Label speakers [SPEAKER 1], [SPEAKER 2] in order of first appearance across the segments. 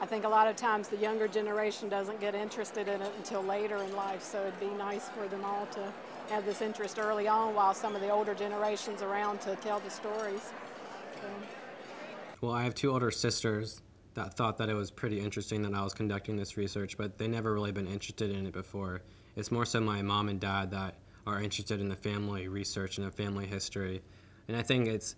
[SPEAKER 1] I think a lot of times the younger generation doesn't get interested in it until later in life, so it'd be nice for them all to have this interest early on while some of the older generations around to tell the stories. So.
[SPEAKER 2] Well, I have two older sisters that thought that it was pretty interesting that I was conducting this research, but they never really been interested in it before. It's more so my mom and dad that are interested in the family research and the family history. And I think it's,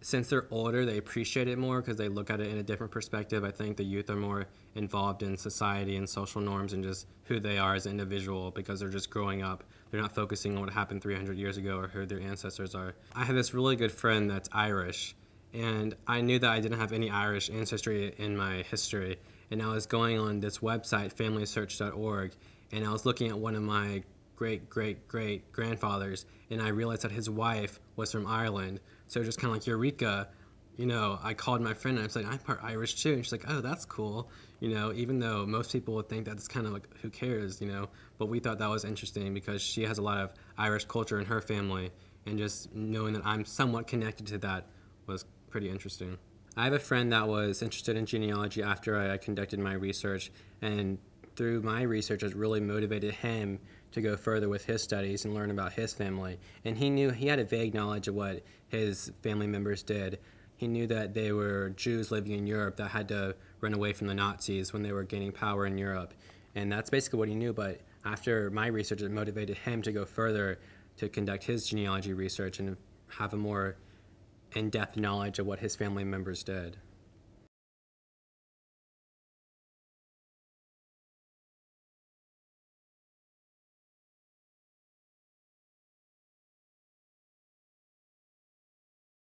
[SPEAKER 2] since they're older, they appreciate it more because they look at it in a different perspective. I think the youth are more involved in society and social norms and just who they are as an individual because they're just growing up. They're not focusing on what happened 300 years ago or who their ancestors are. I have this really good friend that's Irish, and I knew that I didn't have any Irish ancestry in my history. And I was going on this website, familysearch.org, and I was looking at one of my great-great-great-grandfathers, and I realized that his wife was from Ireland. So just kind of like, Eureka, you know, I called my friend and I was like, I'm part Irish too. And she's like, oh, that's cool. You know, even though most people would think that's kind of like, who cares, you know, but we thought that was interesting because she has a lot of Irish culture in her family, and just knowing that I'm somewhat connected to that was pretty interesting. I have a friend that was interested in genealogy after I conducted my research, and through my research it really motivated him to go further with his studies and learn about his family. And he had a vague knowledge of what his family members did. He knew that they were Jews living in Europe that had to run away from the Nazis when they were gaining power in Europe. And that's basically what he knew, but after my research, it motivated him to go further to conduct his genealogy research and have a more in-depth knowledge of what his family members did.